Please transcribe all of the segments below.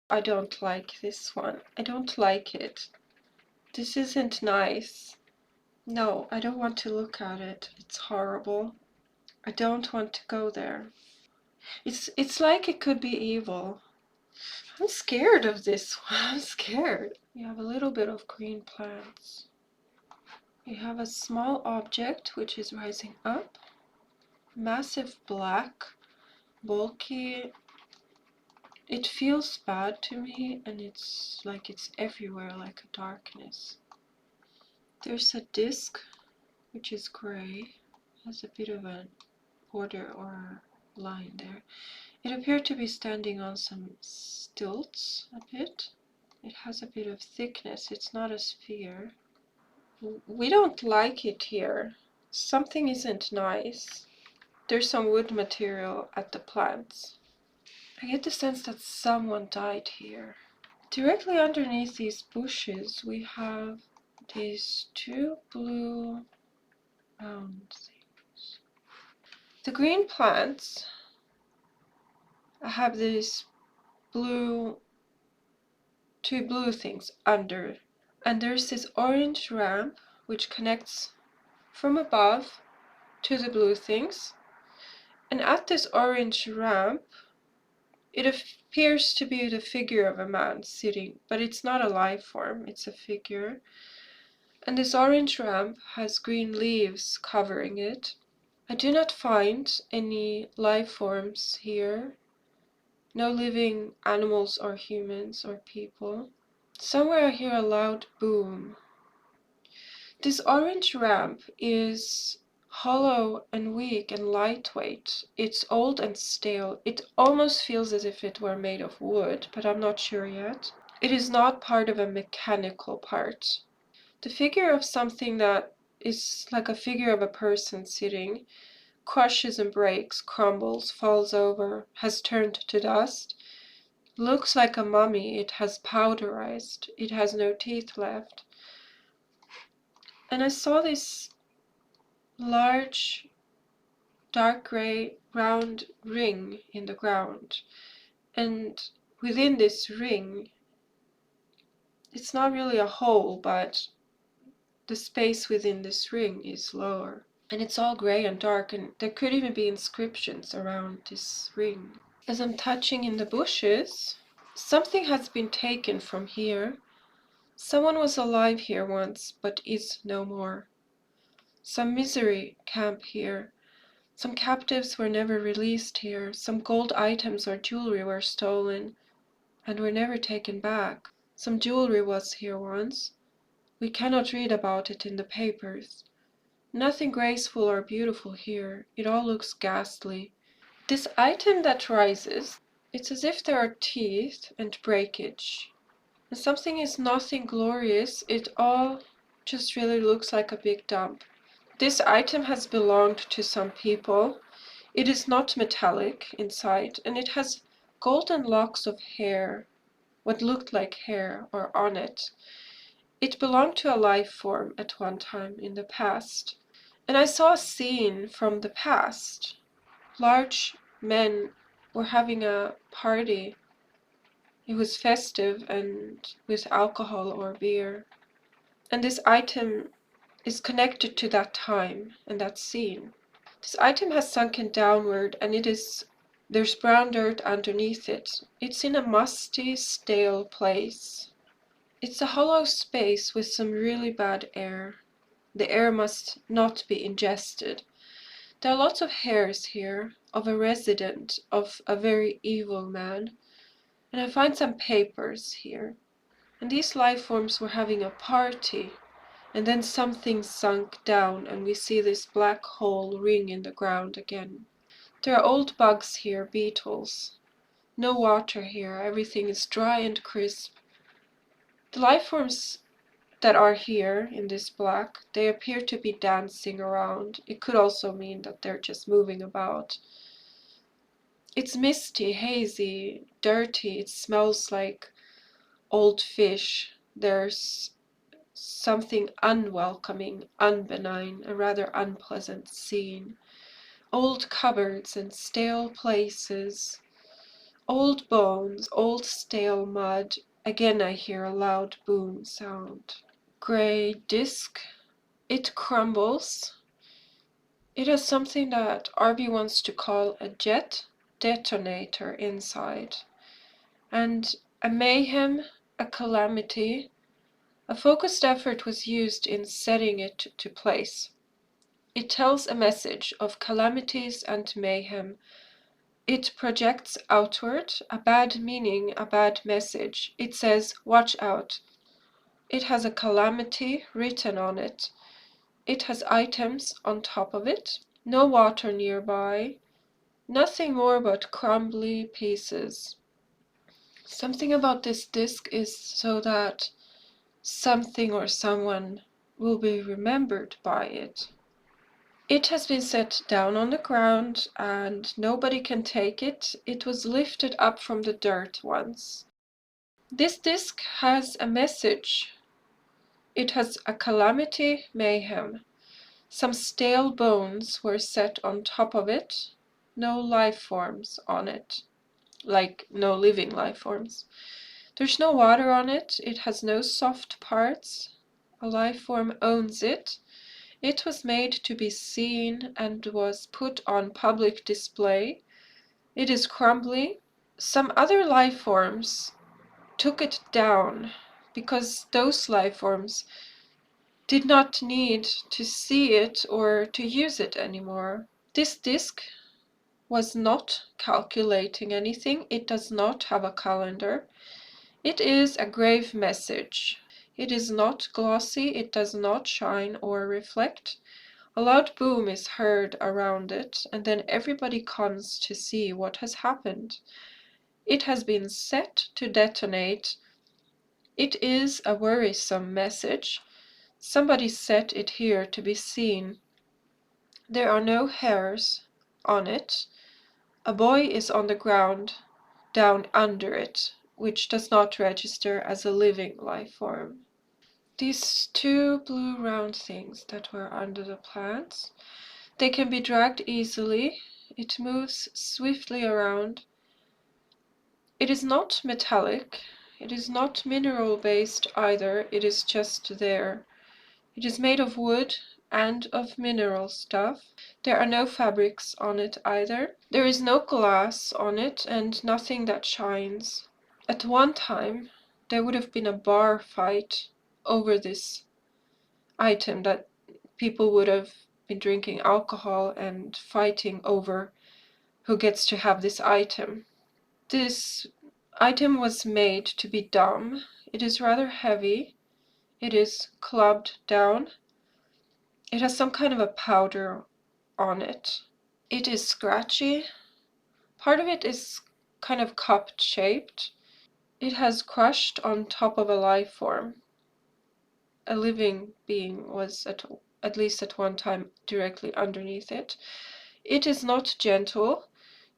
I don't like this one. I don't like it. This isn't nice. No, I don't want to look at it. It's horrible. I don't want to go there. It's like it could be evil. I'm scared of this one. I'm scared. We have a little bit of green plants. We have a small object which is rising up. Massive black, bulky. It feels bad to me, and it's like it's everywhere, like a darkness. There's a disc which is gray, has a bit of a border or a line there. It appeared to be standing on some stilts a bit. It has a bit of thickness. It's not a sphere. We don't like it here. Something isn't nice. There's some wood material at the plants. I get the sense that someone died here. Directly underneath these bushes we have these two blue round things. The green plants have these two blue things under, and there's this orange ramp which connects from above to the blue things, and at this orange ramp it appears to be the figure of a man sitting, but it's not a life form, it's a figure. And this orange ramp has green leaves covering it. I do not find any life forms here. No living animals or humans or people. Somewhere I hear a loud boom. This orange ramp is hollow and weak and lightweight. It's old and stale. It almost feels as if it were made of wood, but I'm not sure yet. It is not part of a mechanical part. The figure of something that is like a figure of a person sitting crushes and breaks, crumbles, falls over, has turned to dust. Looks like a mummy. It has powderized. It has no teeth left. And I saw this large, dark gray, round ring in the ground. And within this ring, it's not really a hole, but the space within this ring is lower. And it's all gray and dark, and there could even be inscriptions around this ring. As I'm touching in the bushes, something has been taken from here. Someone was alive here once, but is no more. Some misery camp here. Some captives were never released here. Some gold items or jewelry were stolen and were never taken back. Some jewelry was here once. We cannot read about it in the papers. Nothing graceful or beautiful here. It all looks ghastly. This item that rises, it's as if there are teeth and breakage. And something is nothing glorious. It all just really looks like a big dump. This item has belonged to some people. It is not metallic inside, and it has golden locks of hair, what looked like hair, or on it. It belonged to a life form at one time in the past. And I saw a scene from the past. Large men were having a party. It was festive and with alcohol or beer. And this item is connected to that time and that scene. This item has sunken downward, and there's brown dirt underneath it. It's in a musty, stale place. It's a hollow space with some really bad air. The air must not be ingested. There are lots of hairs here, of a resident, of a very evil man. And I find some papers here. And these life forms were having a party. And then something sunk down, and we see this black hole ring in the ground again. There are old bugs here, beetles. No water here, everything is dry and crisp. The life forms that are here in this black, they appear to be dancing around. It could also mean that they're just moving about. It's misty, hazy, dirty. It smells like old fish. There's something unwelcoming, unbenign, a rather unpleasant scene. Old cupboards and stale places. Old bones, old stale mud. Again I hear a loud boom sound. Gray disc. It crumbles. It has something that Arby wants to call a jet detonator inside. And a mayhem, a calamity. A focused effort was used in setting it to place. It tells a message of calamities and mayhem. It projects outward a bad meaning, a bad message. It says, watch out. It has a calamity written on it. It has items on top of it. No water nearby. Nothing more but crumbly pieces. Something about this disc is so that something or someone will be remembered by it. It has been set down on the ground and nobody can take it. It was lifted up from the dirt once. This disc has a message. It has a calamity, mayhem. Some stale bones were set on top of it. No life forms on it. Like no living life forms. There's no water on it. It has no soft parts. A life form owns it. It was made to be seen and was put on public display. It is crumbly. Some other life forms took it down because those life forms did not need to see it or to use it anymore. This disc was not calculating anything. It does not have a calendar. It is a grave message. It is not glossy. It does not shine or reflect. A loud boom is heard around it, and then everybody comes to see what has happened. It has been set to detonate. It is a worrisome message. Somebody set it here to be seen. There are no hairs on it. A boy is on the ground, down under it, which does not register as a living life form. These two blue round things that were under the plants, they can be dragged easily. It moves swiftly around. It is not metallic. It is not mineral-based either. It is just there. It is made of wood and of mineral stuff. There are no fabrics on it either. There is no glass on it and nothing that shines. At one time, there would have been a bar fight over this item, that people would have been drinking alcohol and fighting over who gets to have this item. This item was made to be dumb. It is rather heavy. It is clubbed down. It has some kind of a powder on it. It is scratchy. Part of it is kind of cup shaped. It has crushed on top of a life form. A living being was at least at one time directly underneath it. It is not gentle.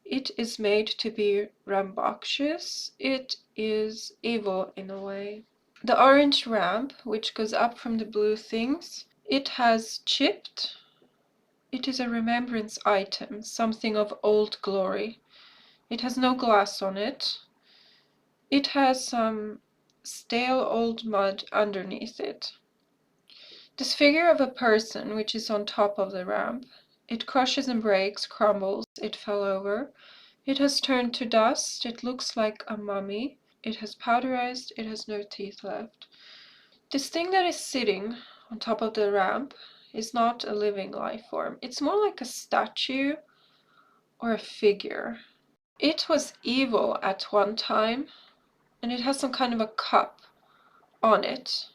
It is made to be rambunctious. It is evil in a way. The orange ramp, which goes up from the blue things, it has chipped. It is a remembrance item, something of old glory. It has no glass on it. It has some stale old mud underneath it. This figure of a person which is on top of the ramp, it crushes and breaks, crumbles, it fell over. It has turned to dust. It looks like a mummy. It has powderized. It has no teeth left. This thing that is sitting on top of the ramp is not a living life form. It's more like a statue or a figure. It was evil at one time, and it has some kind of a cup on it,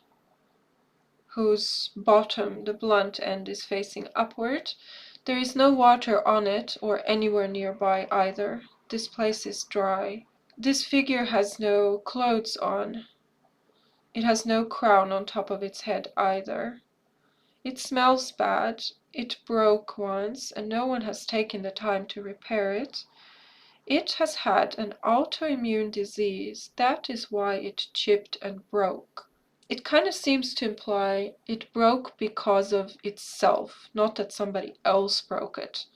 whose bottom, the blunt end, is facing upward. There is no water on it or anywhere nearby either. This place is dry. This figure has no clothes on. It has no crown on top of its head either. It smells bad. It broke once, and no one has taken the time to repair it. It has had an autoimmune disease. That is why it chipped and broke. It kind of seems to imply it broke because of itself, not that somebody else broke it.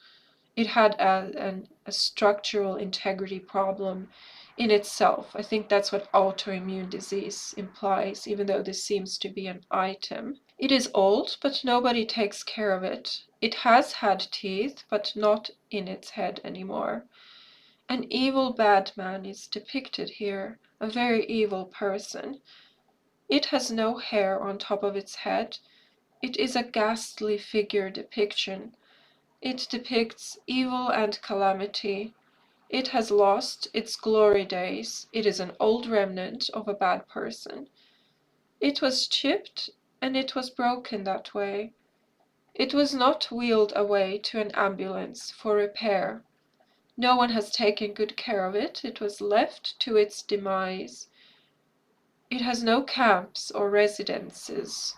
It had a structural integrity problem in itself. I think that's what autoimmune disease implies, even though this seems to be an item. It is old, but nobody takes care of it. It has had teeth, but not in its head anymore. An evil bad man is depicted here, a very evil person. It has no hair on top of its head. It is a ghastly figure depiction. It depicts evil and calamity. It has lost its glory days. It is an old remnant of a bad person. It was chipped, and it was broken that way. It was not wheeled away to an ambulance for repair. No one has taken good care of it. It was left to its demise. It has no camps or residences.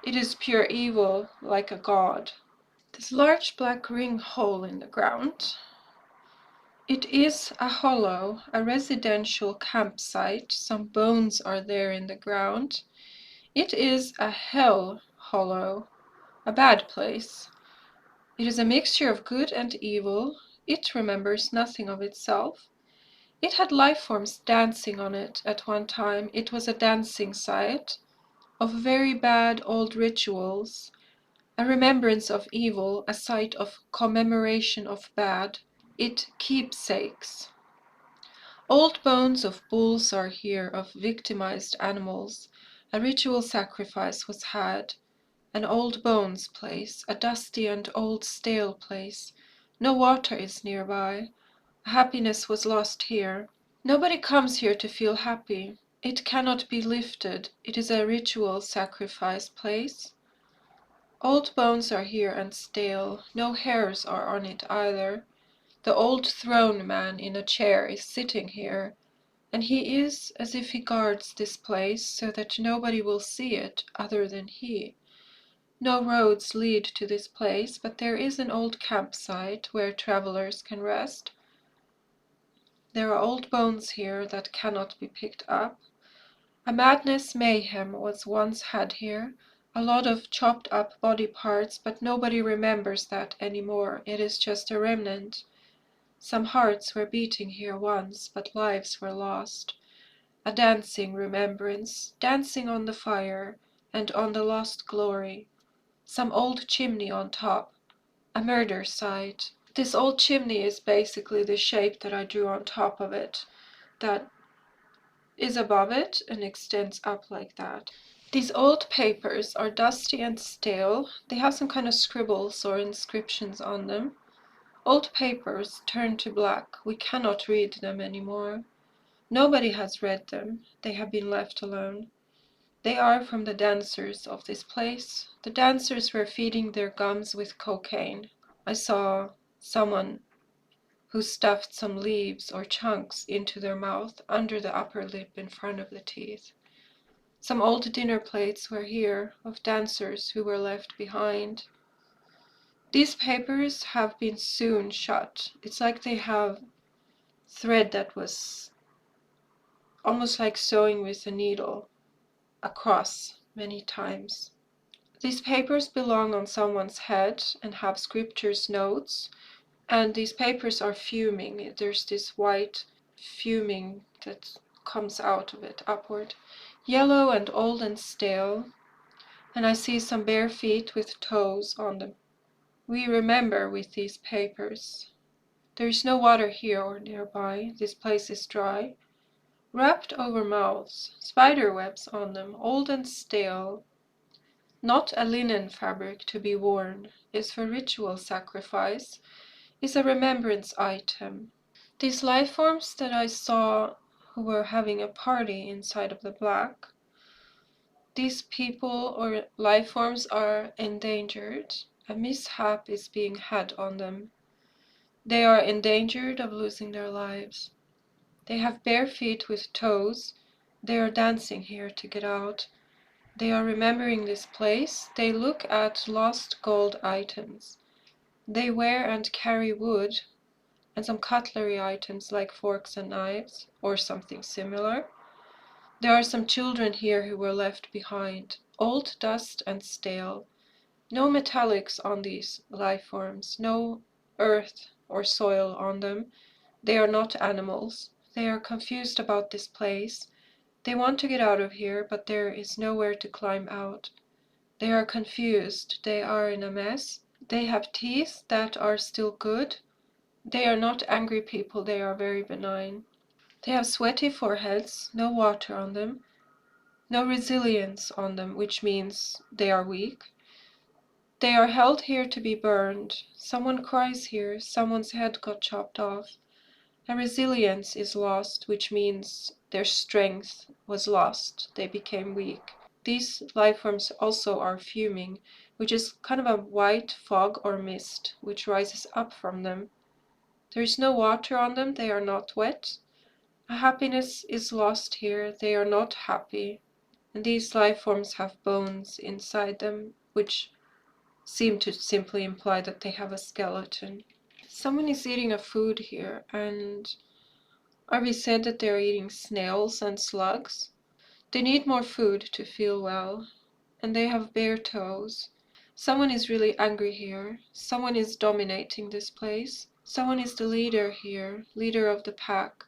It is pure evil, like a god. This large black ring hole in the ground. It is a hollow, a residential campsite. Some bones are there in the ground. It is a hell hollow, a bad place. It is a mixture of good and evil. It remembers nothing of itself. It had life forms dancing on it at one time. It was a dancing site of very bad old rituals, a remembrance of evil, a site of commemoration of bad. It keepsakes. Old bones of bulls are here, of victimized animals. A ritual sacrifice was had. An old bones place, a dusty and old stale place. No water is nearby. Happiness was lost here. Nobody comes here to feel happy. It cannot be lifted. It is a ritual sacrifice place. Old bones are here and stale. No hairs are on it either. The old throne man in a chair is sitting here, and he is as if he guards this place so that nobody will see it other than he. No roads lead to this place, but there is an old campsite where travelers can rest. There are old bones here that cannot be picked up. A madness mayhem was once had here, a lot of chopped up body parts, but nobody remembers that anymore. It is just a remnant. Some hearts were beating here once, but lives were lost. A dancing remembrance, dancing on the fire, and on the lost glory. Some old chimney on top, a murder site. This old chimney is basically the shape that I drew on top of it, that is above it and extends up like that. These old papers are dusty and stale. They have some kind of scribbles or inscriptions on them. Old papers turn to black. We cannot read them anymore. Nobody has read them. They have been left alone. They are from the dancers of this place. The dancers were feeding their gums with cocaine. I saw someone who stuffed some leaves or chunks into their mouth under the upper lip in front of the teeth. Some old dinner plates were here of dancers who were left behind. These papers have been sewn shut. It's like they have thread that was almost like sewing with a needle across many times. These papers belong on someone's head and have scriptures notes, and these papers are fuming. There's this white fuming that comes out of it upward. Yellow and old and stale, and I see some bare feet with toes on them. We remember with these papers. There is no water here or nearby. This place is dry. Wrapped over mouths, spider webs on them, old and stale. Not a linen fabric to be worn, is for ritual sacrifice, is a remembrance item. These life forms that I saw who were having a party inside of the black, these people or life forms are endangered. A mishap is being had on them. They are endangered of losing their lives. They have bare feet with toes. They are dancing here to get out. They are remembering this place. They look at lost gold items. They wear and carry wood and some cutlery items like forks and knives, or something similar. There are some children here who were left behind, old dust and stale. No metallics on these life forms, no earth or soil on them. They are not animals. They are confused about this place. They want to get out of here, but there is nowhere to climb out. They are confused. They are in a mess. They have teeth that are still good. They are not angry people. They are very benign. They have sweaty foreheads, no water on them, no resilience on them, which means they are weak. They are held here to be burned. Someone cries here. Someone's head got chopped off. Their resilience is lost, which means their strength was lost. They became weak. These life forms also are fuming, which is kind of a white fog or mist which rises up from them. There is no water on them, they are not wet. A happiness is lost here, they are not happy. And these life forms have bones inside them, which seem to simply imply that they have a skeleton. Someone is eating a food here, and Arby said that they're eating snails and slugs. They need more food to feel well, and they have bare toes. Someone is really angry here. Someone is dominating this place. Someone is the leader here, leader of the pack.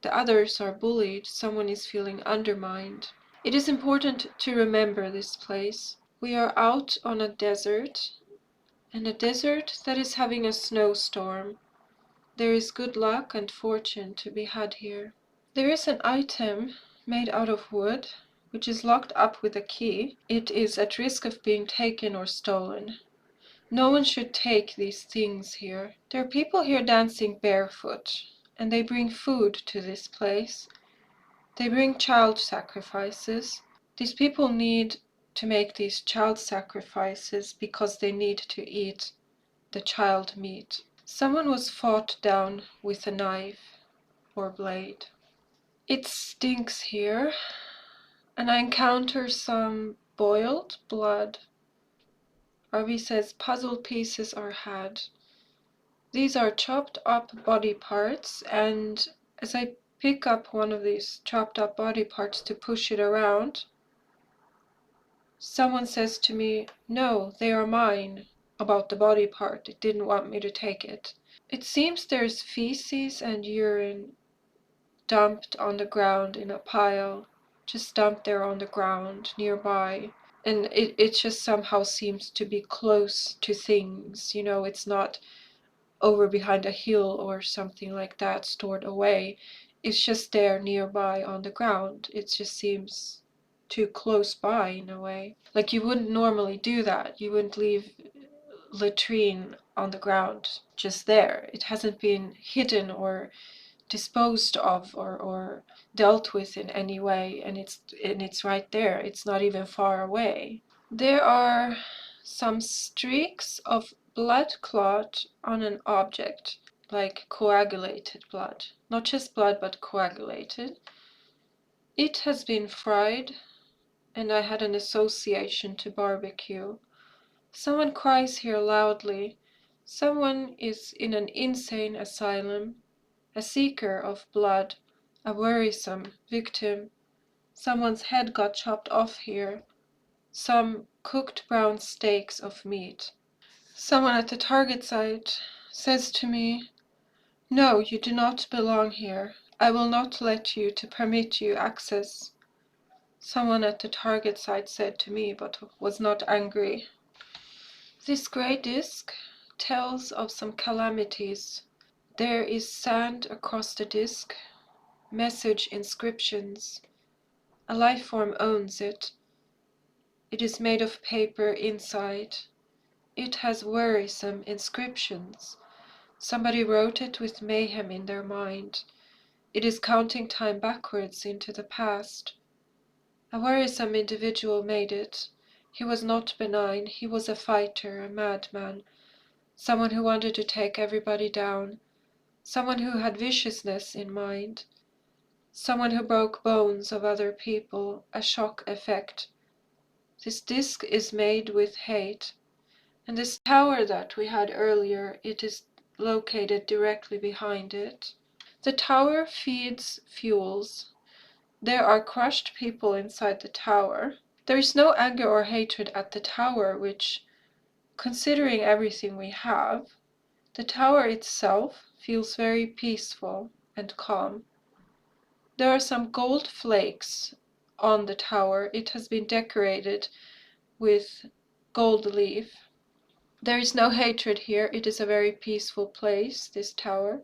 The others are bullied. Someone is feeling undermined. It is important to remember this place. We are out on a desert, and a desert that is having a snowstorm. There is good luck and fortune to be had here. There is an item made out of wood, which is locked up with a key. It is at risk of being taken or stolen. No one should take these things here. There are people here dancing barefoot, and they bring food to this place. They bring child sacrifices. These people need to make these child sacrifices because they need to eat the child meat. Someone was fought down with a knife or blade. It stinks here, and I encounter some boiled blood. Ravi says puzzle pieces are had. These are chopped up body parts, and as I pick up one of these chopped up body parts to push it around, someone says to me, "No, they are mine," about the body part. It didn't want me to take it. It seems there's feces and urine dumped on the ground in a pile, just dumped there on the ground nearby. And it just somehow seems to be close to things, it's not over behind a hill or something like that stored away. It's just there nearby on the ground. It just seems too close by in a way. Like you wouldn't normally do that. You wouldn't leave latrine on the ground just there. It hasn't been hidden or disposed of or dealt with in any way, and it's right there. It's not even far away. There are some streaks of blood clot on an object, like coagulated blood. Not just blood, but coagulated. It has been fried, and I had an association to barbecue. Someone cries here loudly. Someone is in an insane asylum, a seeker of blood, a worrisome victim. Someone's head got chopped off here. Some cooked brown steaks of meat. Someone at the target site says to me, "No, you do not belong here. I will not let you to permit you access." Someone at the target site said to me, but was not angry. This grey disc tells of some calamities. There is sand across the disc, message inscriptions. A life form owns it. It is made of paper inside. It has worrisome inscriptions. Somebody wrote it with mayhem in their mind. It is counting time backwards into the past. A worrisome individual made it. He was not benign. He was a fighter, a madman, someone who wanted to take everybody down, someone who had viciousness in mind, someone who broke bones of other people, a shock effect. This disc is made with hate. And this tower that we had earlier, it is located directly behind it. The tower feeds fuels. There are crushed people inside the tower. There is no anger or hatred at the tower, which, considering everything we have, The tower itself feels very peaceful and calm. There are some gold flakes on the tower. It has been decorated with gold leaf. There is no hatred here. It is a very peaceful place, this tower.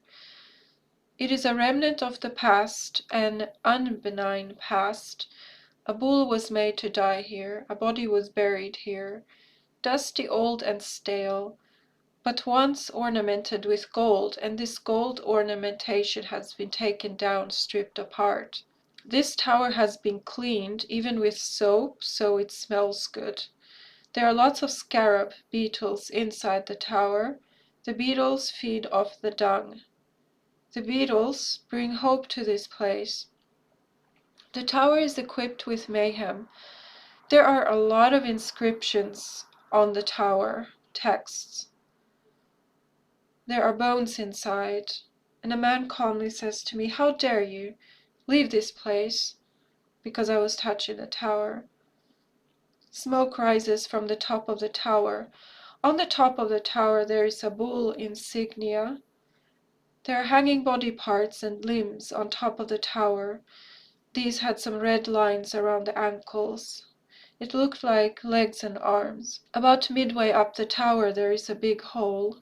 It is a remnant of the past, an unbenign past. A bull was made to die here, a body was buried here, dusty, old, and stale, but once ornamented with gold, and this gold ornamentation has been taken down, stripped apart. This tower has been cleaned, even with soap, so it smells good. There are lots of scarab beetles inside the tower. The beetles feed off the dung. The beetles bring hope to this place. The tower is equipped with mayhem. There are a lot of inscriptions on the tower, texts. There are bones inside, and a man calmly says to me, "How dare you leave this place?" Because I was touching the tower. Smoke rises from the top of the tower. On the top of the tower there is a bull insignia. There are hanging body parts and limbs on top of the tower. These had some red lines around the ankles. It looked like legs and arms. About midway up the tower there is a big hole.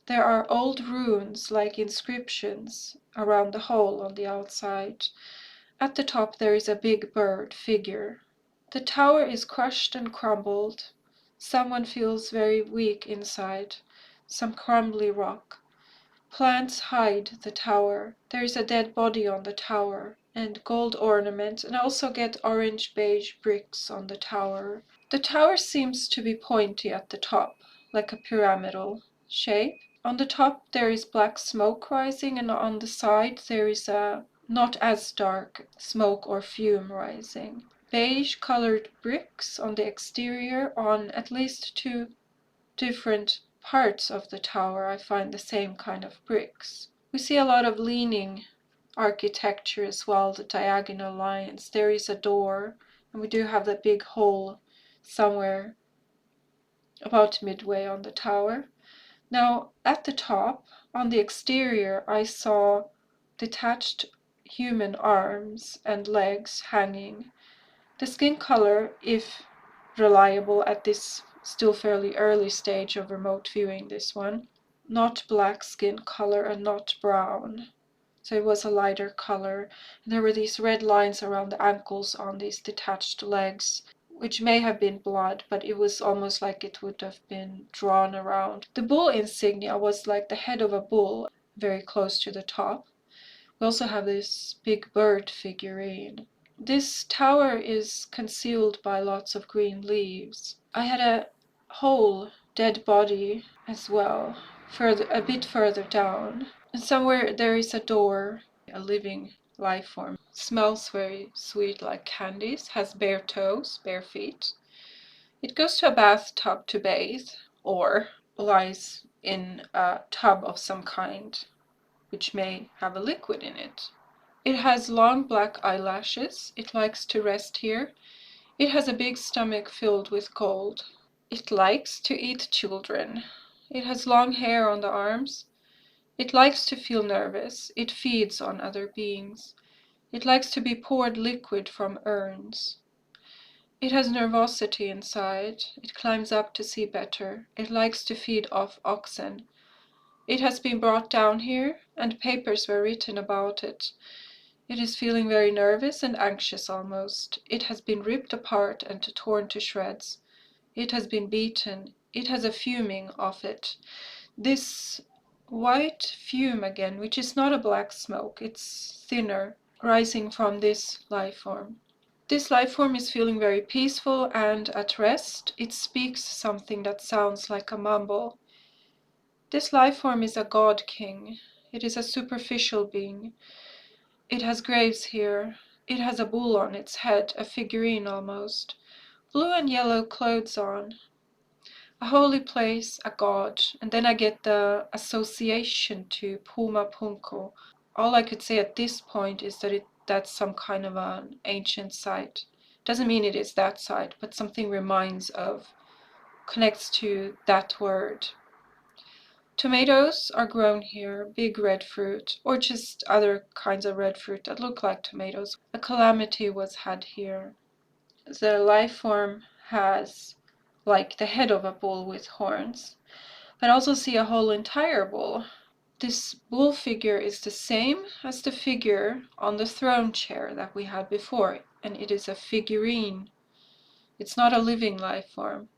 There are old runes, like inscriptions, around the hole on the outside. At the top there is a big bird figure. The tower is crushed and crumbled. Someone feels very weak inside. Some crumbly rock. Plants hide the tower. There is a dead body on the tower, and gold ornament, and I also get orange beige bricks on the tower. The tower seems to be pointy at the top, like a pyramidal shape. On the top there is black smoke rising, and on the side there is a not as dark smoke or fume rising. Beige colored bricks on the exterior. On at least two different parts of the tower I find the same kind of bricks. We see a lot of leaning architecture as well, the diagonal lines. There is a door, and we do have that big hole somewhere about midway on the tower. Now, at the top, on the exterior, I saw detached human arms and legs hanging. The skin color, if reliable at this still fairly early stage of remote viewing this one, not black skin color and not brown. So it was a lighter color. And there were these red lines around the ankles on these detached legs, which may have been blood, but it was almost like it would have been drawn around. The bull insignia was like the head of a bull, very close to the top. We also have this big bird figurine. This tower is concealed by lots of green leaves. I had a whole dead body as well, a bit further down. And somewhere there is a door, a living life form. Smells very sweet like candies, has bare toes, bare feet. It goes to a bathtub to bathe, or lies in a tub of some kind, which may have a liquid in it. It has long black eyelashes. It likes to rest here. It has a big stomach filled with gold. It likes to eat children. It has long hair on the arms. It likes to feel nervous. It feeds on other beings. It likes to be poured liquid from urns. It has nervosity inside. It climbs up to see better. It likes to feed off oxen. It has been brought down here, and papers were written about it. It is feeling very nervous and anxious almost. It has been ripped apart and torn to shreds. It has been beaten. It has a fuming of it. This white fume again, which is not a black smoke, it's thinner, rising from this life form. This life form is feeling very peaceful and at rest. It speaks something that sounds like a mumble. This life form is a god king. It is a superficial being. It has graves here. It has a bull on its head, a figurine almost. Blue and yellow clothes on. A holy place, a god, and then I get the association to Puma Punko. All I could say at this point is that that's some kind of an ancient site. Doesn't mean it is that site, but something connects to that word. Tomatoes are grown here, big red fruit, or just other kinds of red fruit that look like tomatoes. A calamity was had here. The life form has like the head of a bull with horns, but I also see a whole entire bull. This bull figure is the same as the figure on the throne chair that we had before, and it is a figurine. It's not a living life form.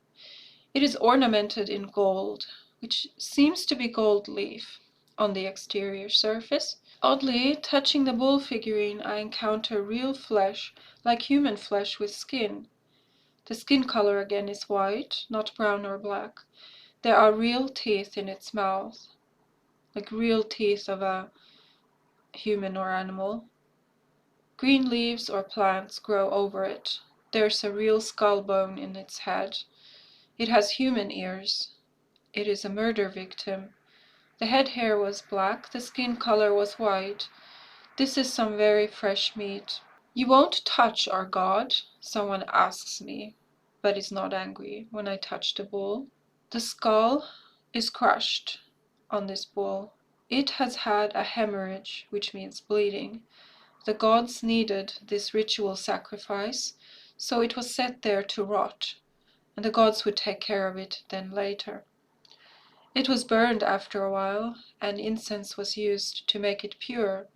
It is ornamented in gold, which seems to be gold leaf on the exterior surface. Oddly, touching the bull figurine, I encounter real flesh, like human flesh with skin. The skin color again is white, not brown or black. There are real teeth in its mouth, like real teeth of a human or animal. Green leaves or plants grow over it. There's a real skull bone in its head. It has human ears. It is a murder victim. The head hair was black, the skin color was white. This is some very fresh meat. You won't touch our god, someone asks me, but is not angry when I touch the bull. The skull is crushed on this bull. It has had a hemorrhage, which means bleeding. The gods needed this ritual sacrifice, so it was set there to rot, and the gods would take care of it then later. It was burned after a while, and incense was used to make it pure,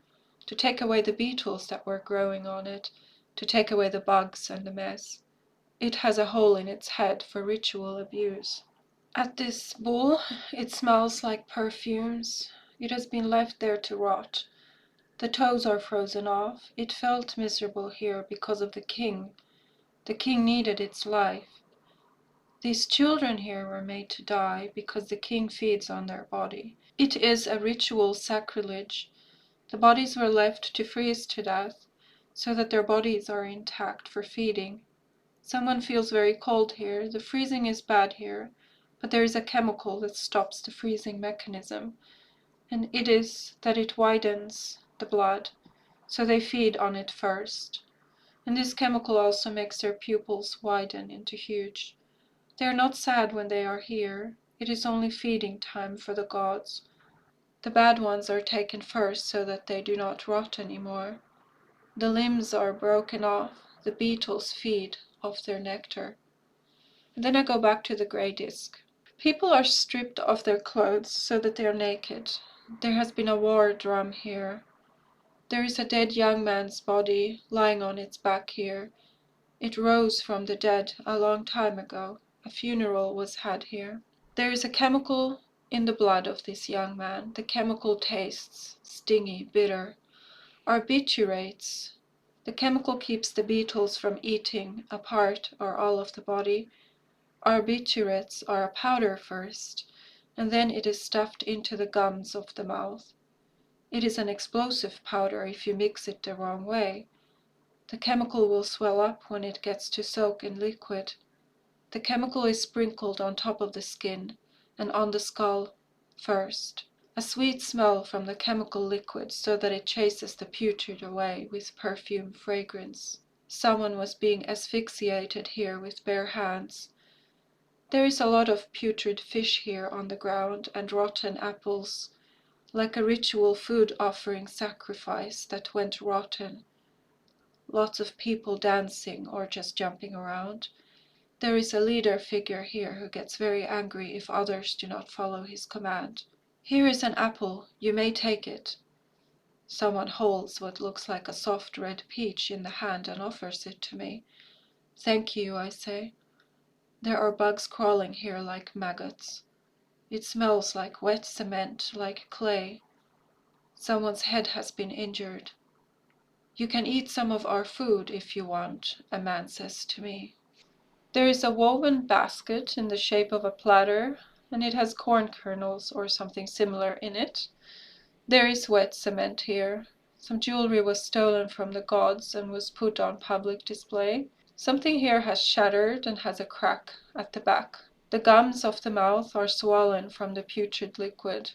to take away the beetles that were growing on it, to take away the bugs and the mess. It has a hole in its head for ritual abuse. At this bull, it smells like perfumes. It has been left there to rot. The toes are frozen off. It felt miserable here because of the king. The king needed its life. These children here were made to die because the king feeds on their body. It is a ritual sacrilege. The bodies were left to freeze to death, so that their bodies are intact for feeding. Someone feels very cold here. The freezing is bad here, but there is a chemical that stops the freezing mechanism, and it is that it widens the blood, so they feed on it first. And this chemical also makes their pupils widen into huge. They are not sad when they are here. It is only feeding time for the gods. The bad ones are taken first so that they do not rot anymore. The limbs are broken off. The beetles feed off their nectar. And then I go back to the grey disc. People are stripped of their clothes so that they are naked. There has been a war drum here. There is a dead young man's body lying on its back here. It rose from the dead a long time ago. A funeral was had here. There is a chemical in the blood of this young man. The chemical tastes stingy, bitter. Barbiturates. The chemical keeps the beetles from eating a part or all of the body. Barbiturates are a powder first, and then it is stuffed into the gums of the mouth. It is an explosive powder if you mix it the wrong way. The chemical will swell up when it gets to soak in liquid. The chemical is sprinkled on top of the skin and on the skull first. A sweet smell from the chemical liquid so that it chases the putrid away with perfume fragrance. Someone was being asphyxiated here with bare hands. There is a lot of putrid fish here on the ground and rotten apples, like a ritual food offering sacrifice that went rotten. Lots of people dancing or just jumping around. There is a leader figure here who gets very angry if others do not follow his command. Here is an apple, you may take it. Someone holds what looks like a soft red peach in the hand and offers it to me. Thank you, I say. There are bugs crawling here like maggots. It smells like wet cement, like clay. Someone's head has been injured. You can eat some of our food if you want, a man says to me. There is a woven basket in the shape of a platter, and it has corn kernels or something similar in it. There is wet cement here. Some jewelry was stolen from the gods and was put on public display. Something here has shattered and has a crack at the back. The gums of the mouth are swollen from the putrid liquid.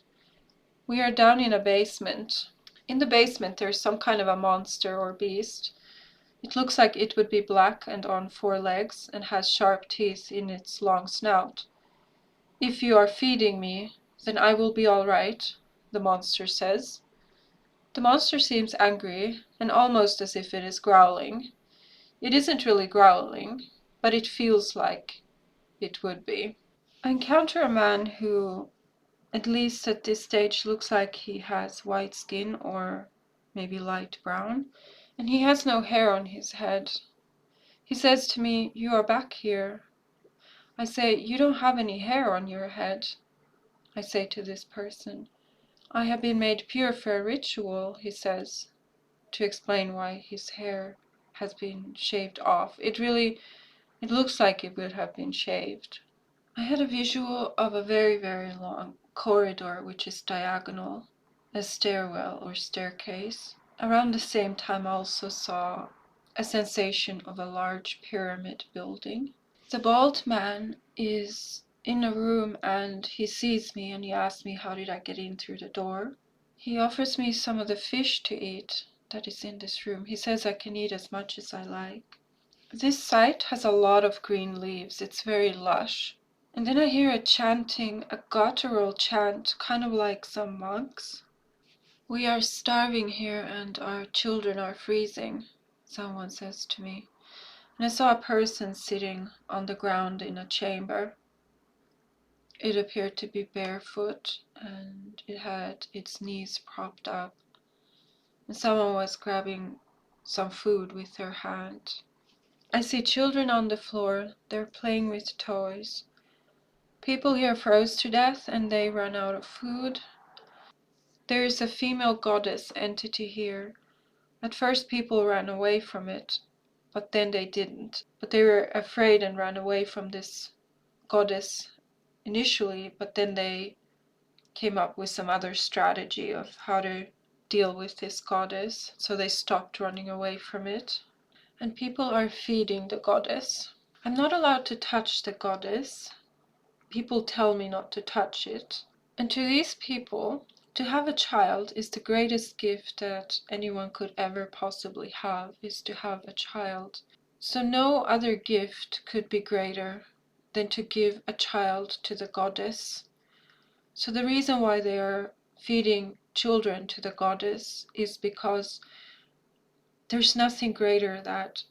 We are down in a basement. In the basement there is some kind of a monster or beast. It looks like it would be black and on 4 legs and has sharp teeth in its long snout. If you are feeding me, Then I will be all right, the monster says. The monster seems angry, and almost as if it is growling. It isn't really growling, but it feels like it would be. I encounter a man who, at least at this stage, looks like he has white skin or maybe light brown, and he has no hair on his head. He says to me, "You are back here." I say, "You don't have any hair on your head." I say to this person, "I have been made pure for a ritual," he says, to explain why his hair has been shaved off. It looks like it would have been shaved. I had a visual of a very, very long corridor which is diagonal, a stairwell or staircase. Around the same time I also saw a sensation of a large pyramid building. The bald man is in a room and he sees me and he asks me how did I get in through the door. He offers me some of the fish to eat that is in this room. He says I can eat as much as I like. This site has a lot of green leaves. It's very lush. And then I hear a chanting, a guttural chant, kind of like some monks. "We are starving here and our children are freezing," someone says to me. And I saw a person sitting on the ground in a chamber. It appeared to be barefoot and it had its knees propped up. And someone was grabbing some food with their hand. I see children on the floor. They're playing with toys. People here froze to death and they run out of food. There is a female goddess entity here. At first people ran away from it, but then they didn't. But they were afraid and ran away from this goddess initially, but then they came up with some other strategy of how to deal with this goddess, so they stopped running away from it. And people are feeding the goddess. I'm not allowed to touch the goddess. People tell me not to touch it. And to these people, to have a child is the greatest gift that anyone could ever possibly have, is to have a child. So no other gift could be greater than to give a child to the goddess. So the reason why they are feeding children to the goddess is because there's nothing greater that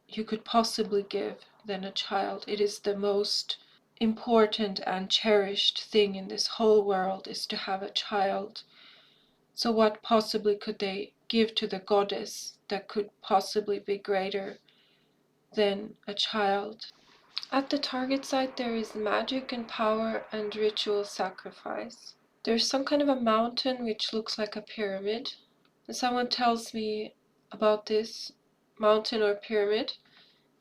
you could possibly give than a child. It is the most important and cherished thing in this whole world, is to have a child. So what possibly could they give to the goddess that could possibly be greater than a child? At the target site there is magic and power and ritual sacrifice. There's some kind of a mountain which looks like a pyramid. And someone tells me about this mountain or pyramid.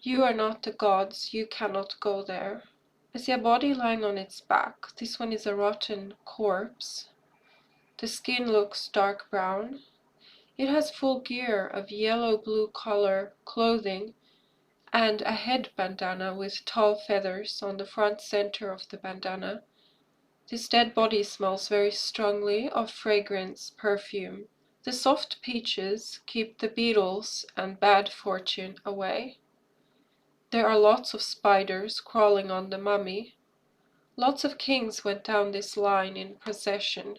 "You are not the gods, you cannot go there." I see a body lying on its back. This one is a rotten corpse. The skin looks dark brown. It has full gear of yellow-blue color clothing and a head bandana with tall feathers on the front center of the bandana. This dead body smells very strongly of fragrance, perfume. The soft peaches keep the beetles and bad fortune away. There are lots of spiders crawling on the mummy. Lots of kings went down this line in procession.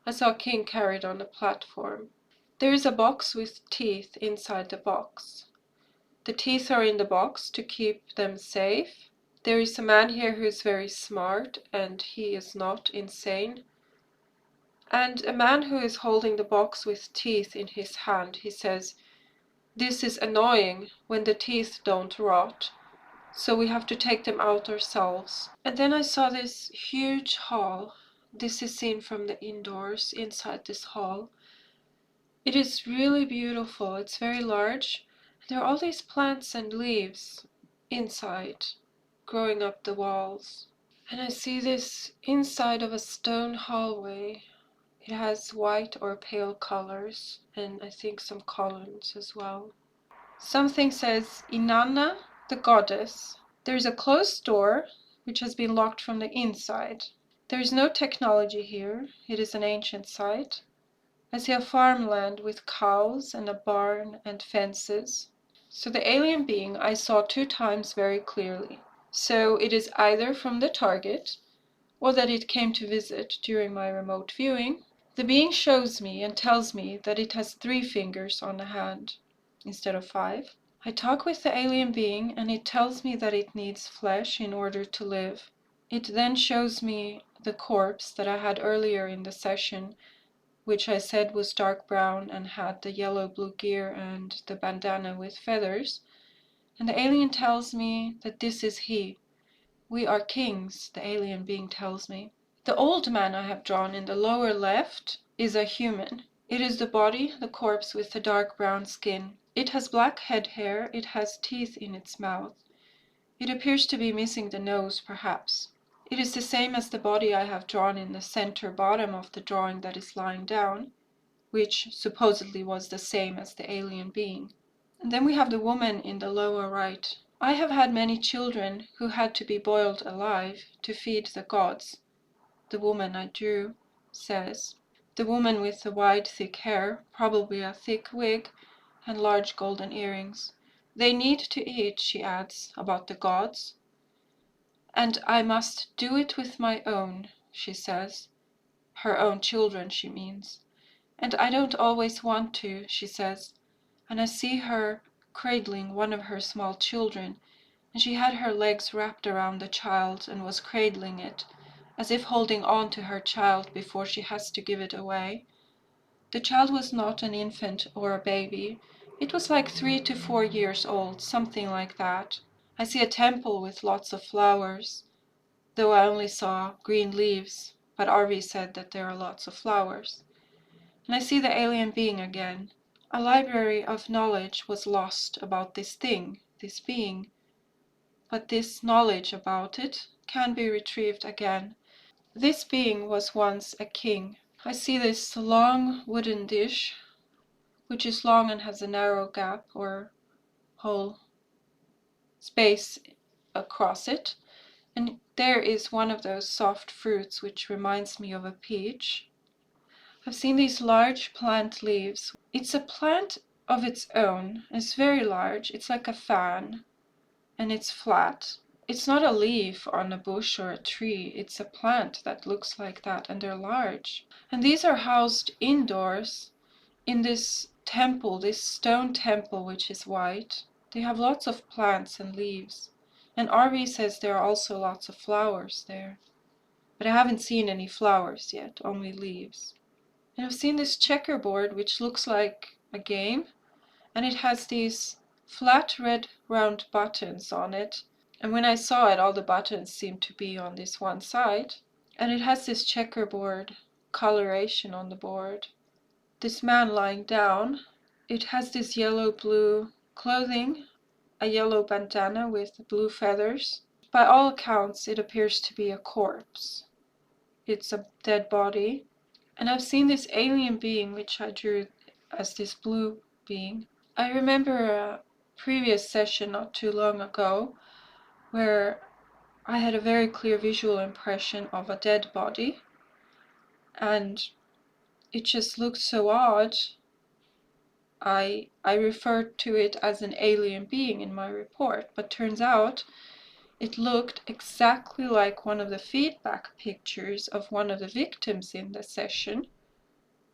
I saw a king carried on a platform. There is a box with teeth inside the box. The teeth are in the box to keep them safe. There is a man here who is very smart and he is not insane. And a man who is holding the box with teeth in his hand, he says, "This is annoying when the teeth don't rot, so we have to take them out ourselves." And then I saw this huge hall. This is seen from the indoors, inside this hall. It is really beautiful. It's very large. There are all these plants and leaves inside, growing up the walls. And I see this inside of a stone hallway. It has white or pale colors, and I think some columns as well. Something says Inanna, the goddess. There is a closed door, which has been locked from the inside. There is no technology here. It is an ancient site. I see a farmland with cows and a barn and fences. So the alien being I saw 2 times very clearly. So it is either from the target, or that it came to visit during my remote viewing, the being shows me and tells me that it has 3 fingers on a hand instead of 5. I talk with the alien being and it tells me that it needs flesh in order to live. It then shows me the corpse that I had earlier in the session, which I said was dark brown and had the yellow-blue gear and the bandana with feathers. And the alien tells me that this is he. We are kings, the alien being tells me. The old man I have drawn in the lower left is a human. It is the body, the corpse with the dark brown skin. It has black head hair, it has teeth in its mouth. It appears to be missing the nose, perhaps. It is the same as the body I have drawn in the center bottom of the drawing that is lying down, which supposedly was the same as the alien being. And then we have the woman in the lower right. I have had many children who had to be boiled alive to feed the gods, the woman I drew says. The woman with the wide, thick hair, probably a thick wig, and large golden earrings. They need to eat, she adds, about the gods. And I must do it with my own, she says. Her own children, she means. And I don't always want to, she says. And I see her cradling one of her small children, and she had her legs wrapped around the child and was cradling it, as if holding on to her child before she has to give it away. The child was not an infant or a baby. It was like 3 to 4 years old, something like that. I see a temple with lots of flowers, though I only saw green leaves, but Arvi said that there are lots of flowers. And I see the alien being again. A library of knowledge was lost about this thing, this being, but this knowledge about it can be retrieved again. This being was once a king. I see this long wooden dish, which is long and has a narrow gap or hole space across it, and there is one of those soft fruits which reminds me of a peach. I've seen these large plant leaves. It's a plant of its own. It's very large. It's like a fan, and it's flat. It's not a leaf on a bush or a tree. It's a plant that looks like that, and they're large. And these are housed indoors in this temple, this stone temple, which is white. They have lots of plants and leaves. And RV says there are also lots of flowers there. But I haven't seen any flowers yet, only leaves. And I've seen this checkerboard, which looks like a game, and it has these flat red round buttons on it. And when I saw it, all the buttons seemed to be on this one side. And it has this checkerboard coloration on the board. This man lying down, it has this yellow-blue clothing, a yellow bandana with blue feathers. By all accounts, it appears to be a corpse. It's a dead body. And I've seen this alien being, which I drew as this blue being. I remember a previous session not too long ago where I had a very clear visual impression of a dead body, and it just looked so odd. I referred to it as an alien being in my report, but turns out it looked exactly like one of the feedback pictures of one of the victims in the session,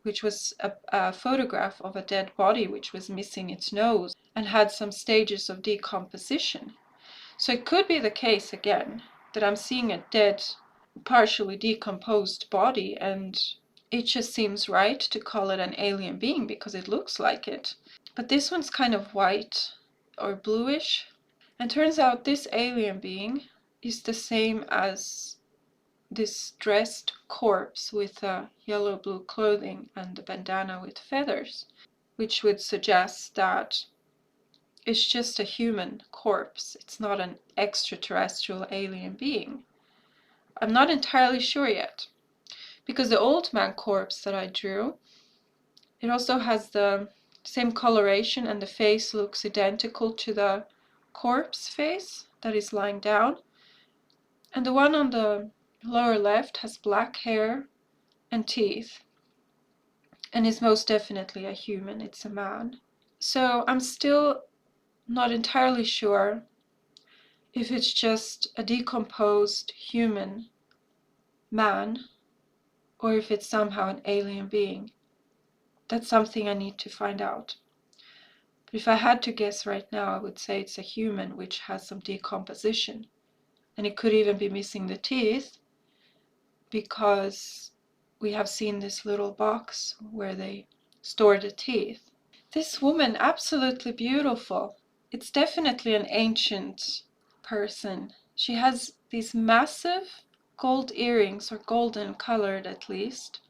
which was a photograph of a dead body which was missing its nose and had some stages of decomposition. So it could be the case again that I'm seeing a dead, partially decomposed body, and it just seems right to call it an alien being because it looks like it. But this one's kind of white or bluish, and turns out this alien being is the same as this dressed corpse with the yellow-blue clothing and the bandana with feathers, which would suggest that it's just a human corpse. It's not an extraterrestrial alien being. I'm not entirely sure yet, because the old man corpse that I drew, it also has the same coloration and the face looks identical to the corpse face that is lying down. And the one on the lower left has black hair and teeth and is most definitely a human. It's a man. So I'm still not entirely sure if it's just a decomposed human man or if it's somehow an alien being. That's something I need to find out. But if I had to guess right now, I would say it's a human which has some decomposition. And it could even be missing the teeth, because we have seen this little box where they store the teeth. This woman, absolutely beautiful. It's definitely an ancient person. She has these massive gold earrings, or golden colored at least,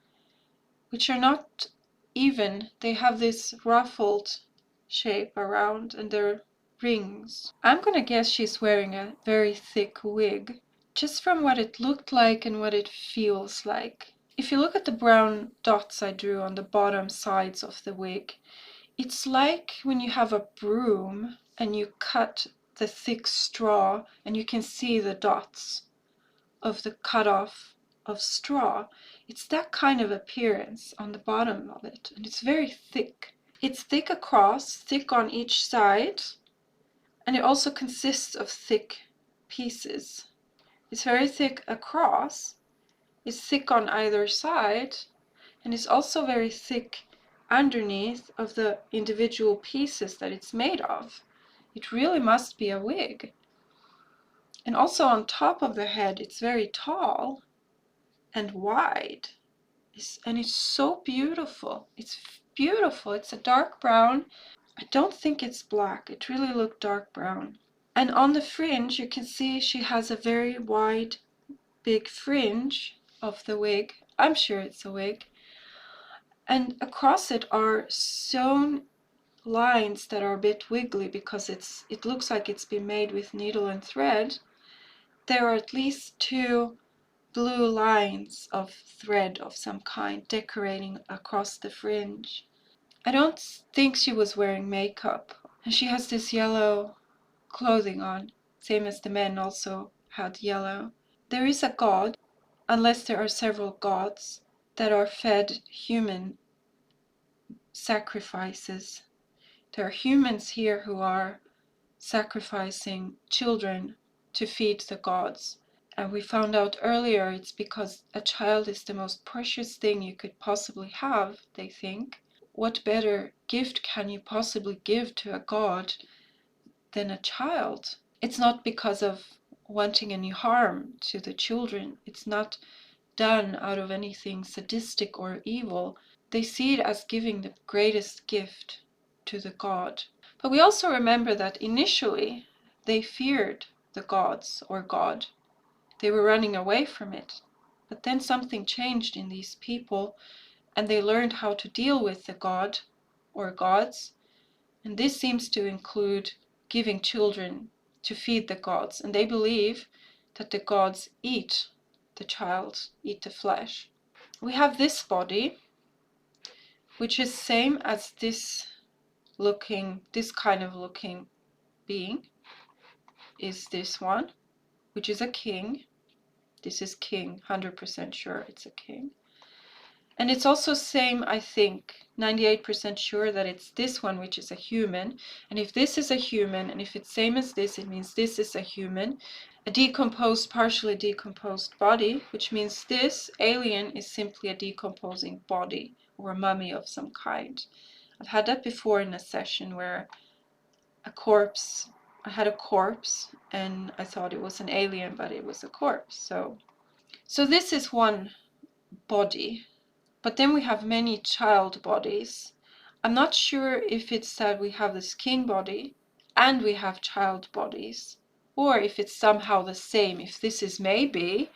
which are not even. They have this ruffled shape around, and they're rings. I'm gonna guess she's wearing a very thick wig, just from what it looked like and what it feels like. If you look at the brown dots I drew on the bottom sides of the wig, it's like when you have a broom and you cut the thick straw and you can see the dots of the cut off of straw. It's that kind of appearance on the bottom of it, and it's very thick. It's thick across, thick on each side, and it also consists of thick pieces. It's very thick across, it's thick on either side, and it's also very thick underneath of the individual pieces that it's made of. It really must be a wig. And also on top of the head, it's very tall and wide. And it's so beautiful. It's beautiful. It's a dark brown. I don't think it's black. It really looked dark brown. And on the fringe, you can see she has a very wide, big fringe of the wig. I'm sure it's a wig. And across it are sewn lines that are a bit wiggly because it looks like it's been made with needle and thread. There are at least 2 blue lines of thread of some kind decorating across the fringe. I don't think she was wearing makeup. And she has this yellow clothing on, same as the men also had yellow. There is a god, unless there are several gods, that are fed human sacrifices. There are humans here who are sacrificing children to feed the gods. And we found out earlier it's because a child is the most precious thing you could possibly have, they think. What better gift can you possibly give to a god than a child? It's not because of wanting any harm to the children. It's not done out of anything sadistic or evil. They see it as giving the greatest gift to the god. But we also remember that initially they feared the gods or God. They were running away from it. But then something changed in these people, and they learned how to deal with the god or gods. And this seems to include giving children to feed the gods. And they believe that the gods eat the child, eat the flesh. We have this body, which is same as this kind of looking being is this one, which is a king. This is king, 100% sure it's a king. And it's also same, I think, 98% sure that it's this one, which is a human. And if this is a human, and if it's same as this, it means this is a human. A decomposed, partially decomposed body, which means this alien is simply a decomposing body or a mummy of some kind. I've had that before in a session where I had a corpse and I thought it was an alien, but it was a corpse. So this is one body, but then we have many child bodies. I'm not sure if it's that we have this king body and we have child bodies, or if it's somehow the same. If this is maybe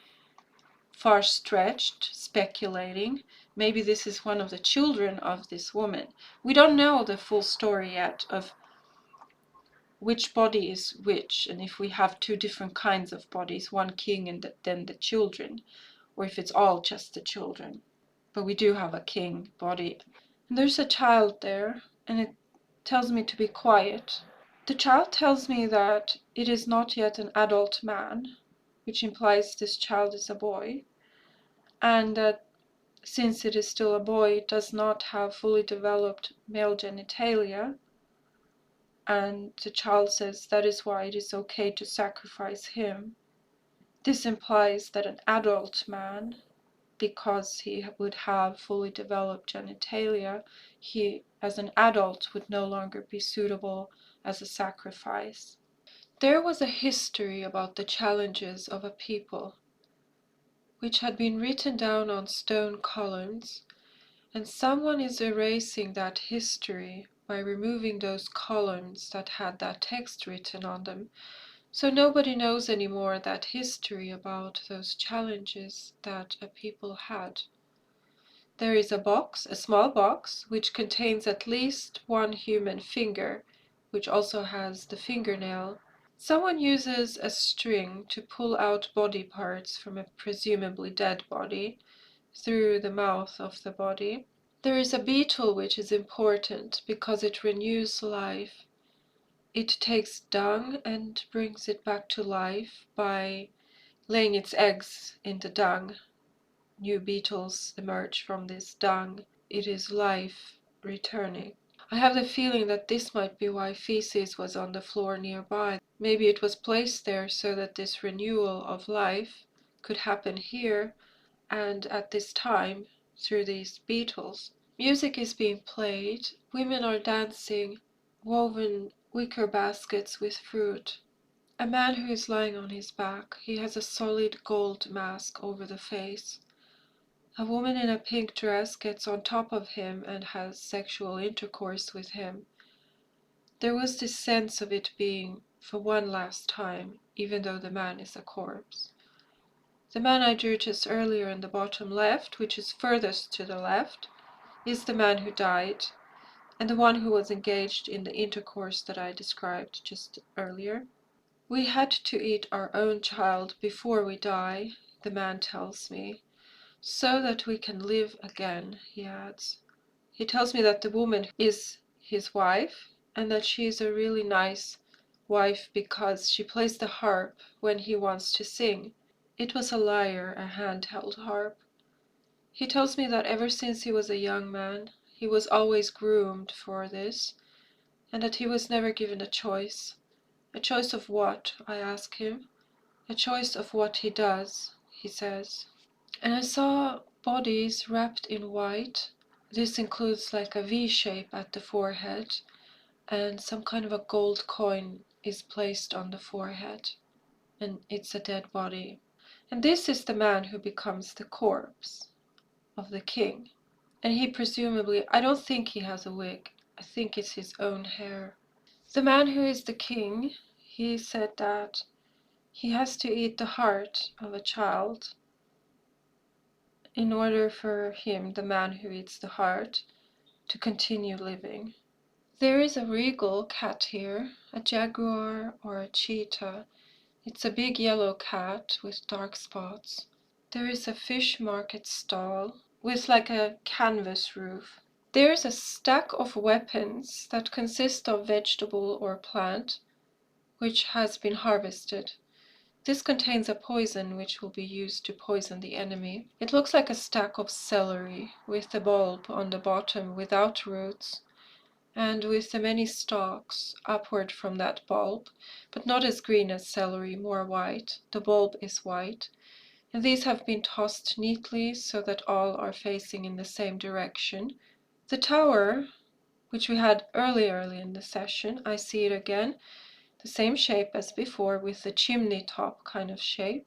far stretched, speculating, maybe this is one of the children of this woman. We don't know the full story yet of which body is which, and if we have 2 different kinds of bodies, one king and then the children, or if it's all just the children. But we do have a king body. And there's a child there, and it tells me to be quiet. The child tells me that it is not yet an adult man, which implies this child is a boy, and that since it is still a boy, it does not have fully developed male genitalia. And the child says that is why it is okay to sacrifice him. This implies that an adult man, because he would have fully developed genitalia, he as an adult would no longer be suitable as a sacrifice. There was a history about the challenges of a people, which had been written down on stone columns, and someone is erasing that history by removing those columns that had that text written on them. So nobody knows anymore that history about those challenges that a people had. There is a box, a small box, which contains at least one human finger, which also has the fingernail. Someone uses a string to pull out body parts from a presumably dead body through the mouth of the body. There is a beetle which is important because it renews life. It takes dung and brings it back to life by laying its eggs in the dung. New beetles emerge from this dung. It is life returning. I have the feeling that this might be why feces was on the floor nearby. Maybe it was placed there so that this renewal of life could happen here and at this time through these beetles. Music is being played. Women are dancing, woven wicker baskets with fruit. A man who is lying on his back. He has a solid gold mask over the face. A woman in a pink dress gets on top of him and has sexual intercourse with him. There was this sense of it being for one last time, even though the man is a corpse. The man I drew just earlier in the bottom left, which is furthest to the left, is the man who died, and the one who was engaged in the intercourse that I described just earlier. We had to eat our own child before we die, the man tells me, so that we can live again, he adds. He tells me that the woman is his wife, and that she is a really nice wife because she plays the harp when he wants to sing. It was a lyre, a handheld harp. He tells me that ever since he was a young man, he was always groomed for this, and that he was never given a choice. A choice of what, I ask him. A choice of what he does, he says. And I saw bodies wrapped in white. This includes like a V shape at the forehead, and some kind of a gold coin is placed on the forehead, and it's a dead body. And this is the man who becomes the corpse of the king. And he presumably, I don't think he has a wig, I think it's his own hair. The man who is the king, he said that he has to eat the heart of a child in order for him, the man who eats the heart, to continue living. There is a regal cat here, a jaguar or a cheetah. It's a big yellow cat with dark spots. There is a fish market stall with like a canvas roof. There's a stack of weapons that consist of vegetable or plant which has been harvested. This contains a poison which will be used to poison the enemy. It looks like a stack of celery with the bulb on the bottom without roots and with the many stalks upward from that bulb, but not as green as celery, more white. The bulb is white, and these have been tossed neatly so that all are facing in the same direction. The tower, which we had early in the session, I see it again, the same shape as before with the chimney top kind of shape,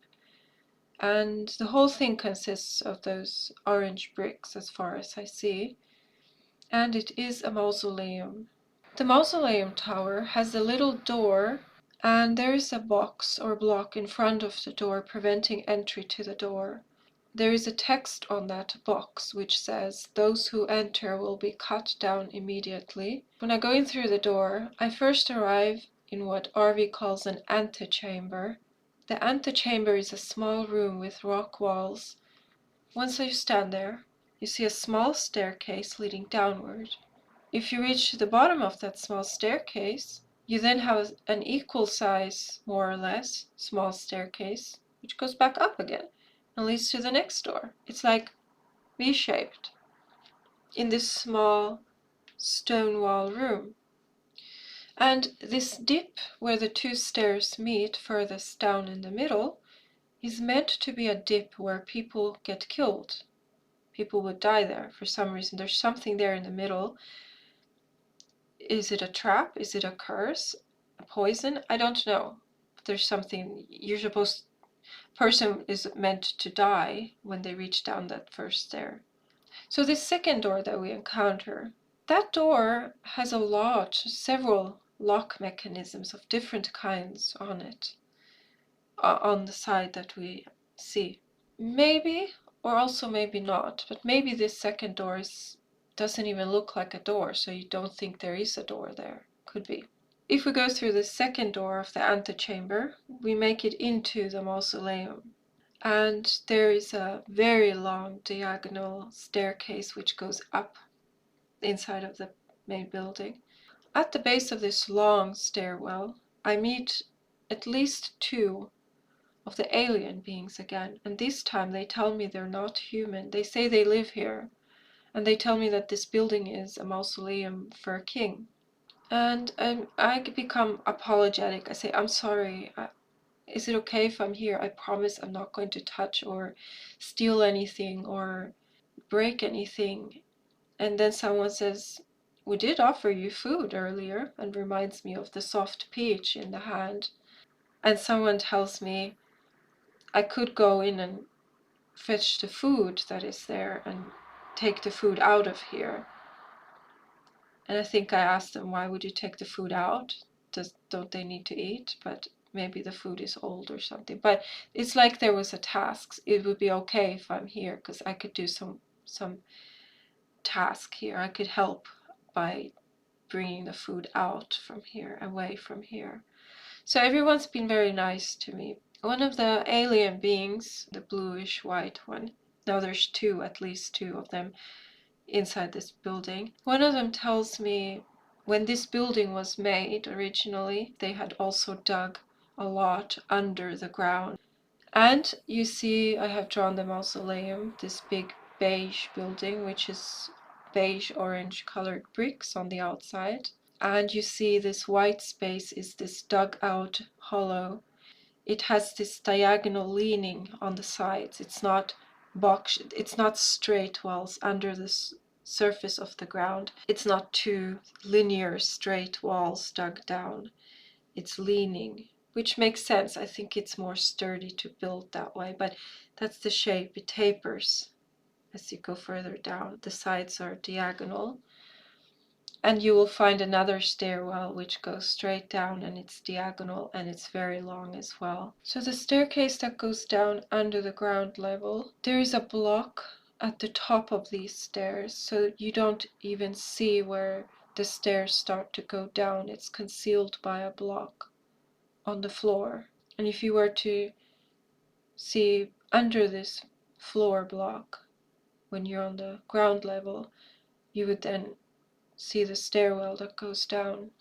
and the whole thing consists of those orange bricks as far as I see, and it is a mausoleum. The mausoleum tower has a little door, and there is a box or block in front of the door preventing entry to the door. There is a text on that box which says, "Those who enter will be cut down immediately." When I go in through the door, I first arrive in what Arvi calls an antechamber. The antechamber is a small room with rock walls. Once you stand there, you see a small staircase leading downward. If you reach the bottom of that small staircase, you then have an equal size, more or less, small staircase, which goes back up again and leads to the next door. It's like V-shaped in this small stone wall room. And this dip where the two stairs meet furthest down in the middle is meant to be a dip where people get killed. People would die there for some reason. There's something there in the middle. Is it a trap? Is it a curse? A poison? I don't know. But there's something you're supposed. Person is meant to die when they reach down that first stair. So this second door that we encounter, that door has several lock mechanisms of different kinds on it, on the side that we see. Maybe, or also maybe not, but maybe this second door doesn't even look like a door, so you don't think there is a door there. Could be. If we go through the second door of the antechamber, we make it into the mausoleum. And there is a very long diagonal staircase which goes up inside of the main building. At the base of this long stairwell, I meet at least two of the alien beings again, and this time they tell me they're not human. They say they live here, and they tell me that this building is a mausoleum for a king. And I become apologetic. I say, I'm sorry. Is it okay if I'm here? I promise I'm not going to touch or steal anything or break anything. And then someone says, we did offer you food earlier, and reminds me of the soft peach in the hand. And someone tells me I could go in and fetch the food that is there and take the food out of here. And I think I asked them, why would you take the food out? Don't they need to eat? But maybe the food is old or something. But it's like there was a task. It would be okay if I'm here, because I could do some task here. I could help by bringing the food out from here, away from here. So everyone's been very nice to me. One of the alien beings, the bluish white one, now there's at least two of them inside this building. One of them tells me when this building was made originally, they had also dug a lot under the ground. And you see, I have drawn the mausoleum, this big beige building, which is beige orange colored bricks on the outside. And you see this white space is this dug out hollow. It has this diagonal leaning on the sides. It's not it's not straight walls under the surface of the ground. It's not two linear straight walls dug down. It's leaning, which makes sense. I think it's more sturdy to build that way, but that's the shape. It tapers as you go further down. The sides are diagonal. And you will find another stairwell which goes straight down, and it's diagonal, and it's very long as well. So the staircase that goes down under the ground level, there is a block at the top of these stairs, so you don't even see where the stairs start to go down. It's concealed by a block on the floor. And if you were to see under this floor block when you're on the ground level, you would then see the stairwell that goes down.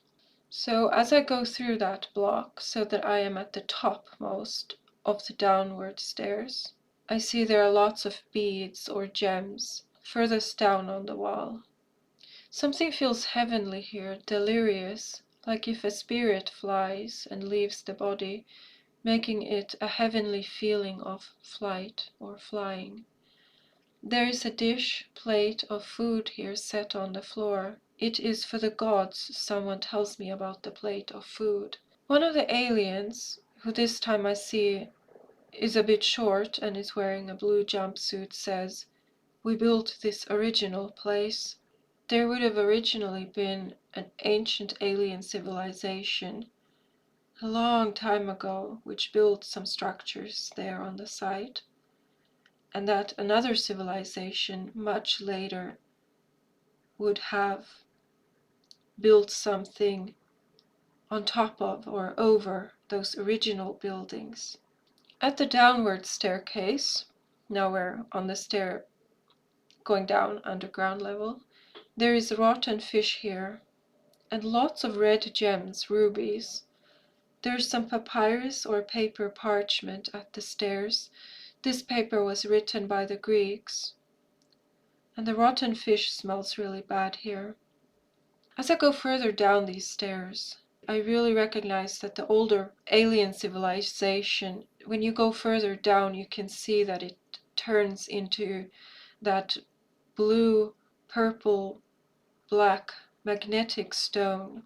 So as I go through that block, so that I am at the topmost of the downward stairs, I see there are lots of beads or gems furthest down on the wall. Something feels heavenly here, delirious, like if a spirit flies and leaves the body, making it a heavenly feeling of flight or flying. There is a plate of food here set on the floor. It is for the gods, someone tells me about the plate of food. One of the aliens, who this time I see is a bit short and is wearing a blue jumpsuit, says, we built this original place. There would have originally been an ancient alien civilization a long time ago which built some structures there on the site, and that another civilization much later would have built something on top of or over those original buildings. At the downward staircase, now we're on the stair going down underground level, there is rotten fish here, and lots of red gems, rubies. There's some papyrus or paper parchment at the stairs. This paper was written by the Greeks, and the rotten fish smells really bad here. As I go further down these stairs, I really recognize that the older alien civilization, when you go further down, you can see that it turns into that blue, purple, black magnetic stone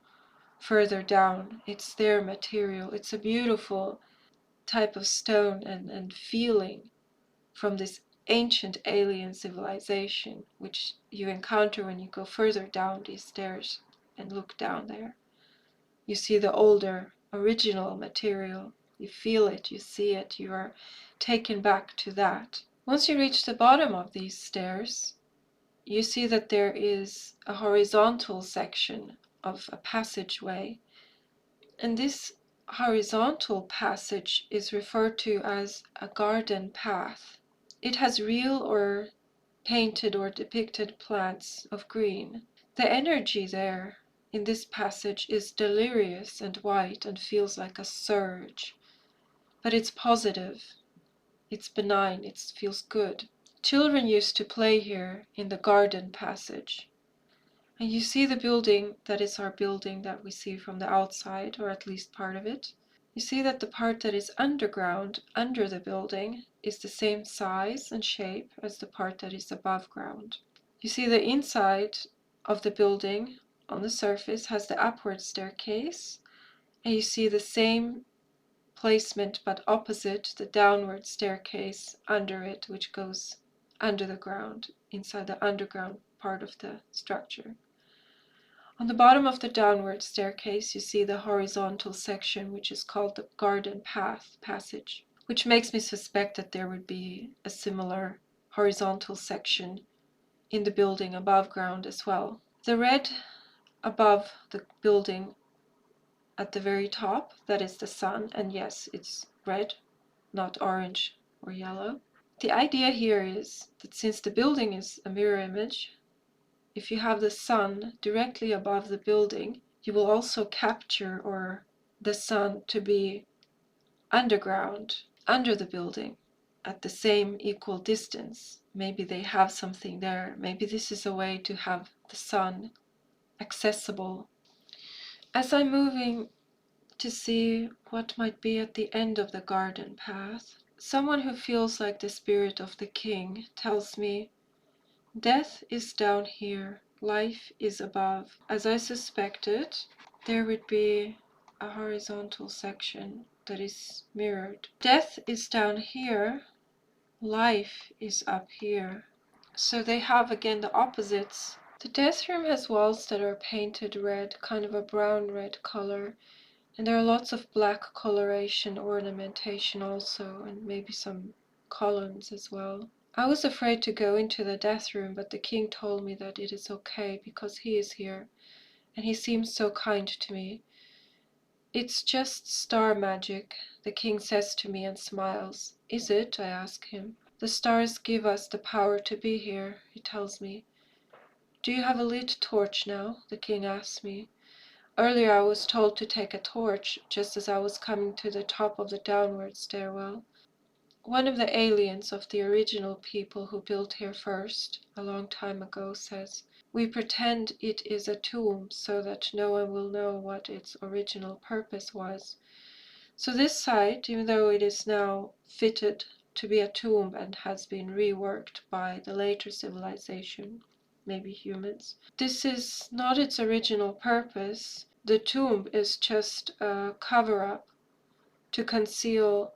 further down. It's their material. It's a beautiful type of stone and feeling from this ancient alien civilization, which you encounter when you go further down these stairs and look down there. You see the older, original material. You feel it, you see it, you are taken back to that. Once you reach the bottom of these stairs, you see that there is a horizontal section of a passageway. And this horizontal passage is referred to as a garden path. It has real or painted or depicted plants of green. The energy there in this passage is delirious and white and feels like a surge. But it's positive, it's benign, it feels good. Children used to play here in the garden passage. And you see the building that is our building that we see from the outside, or at least part of it. You see that the part that is underground, under the building, is the same size and shape as the part that is above ground. You see the inside of the building on the surface has the upward staircase, and you see the same placement but opposite the downward staircase under it, which goes under the ground, inside the underground part of the structure. On the bottom of the downward staircase, you see the horizontal section, which is called the garden passage, which makes me suspect that there would be a similar horizontal section in the building above ground as well. The red above the building at the very top, that is the sun, and yes, it's red, not orange or yellow. The idea here is that since the building is a mirror image, if you have the sun directly above the building, you will also capture the sun to be underground, under the building, at the same equal distance. Maybe they have something there. Maybe this is a way to have the sun accessible. As I'm moving to see what might be at the end of the garden path, someone who feels like the spirit of the king tells me, "Death is down here, life is above." As I suspected, there would be a horizontal section that is mirrored. Death is down here, life is up here. So they have again the opposites. The death room has walls that are painted red, kind of a brown red color, and there are lots of black coloration, ornamentation also, and maybe some columns as well. I was afraid to go into the death room, but the king told me that it is okay because he is here, and he seems so kind to me. "It's just star magic," the king says to me and smiles. "Is it?" I ask him. "The stars give us the power to be here," he tells me. "Do you have a lit torch now?" the king asks me. Earlier I was told to take a torch just as I was coming to the top of the downward stairwell. One of the aliens of the original people who built here first, a long time ago, says, "We pretend it is a tomb so that no one will know what its original purpose was." So this site, even though it is now fitted to be a tomb and has been reworked by the later civilization, maybe humans, this is not its original purpose. The tomb is just a cover-up to conceal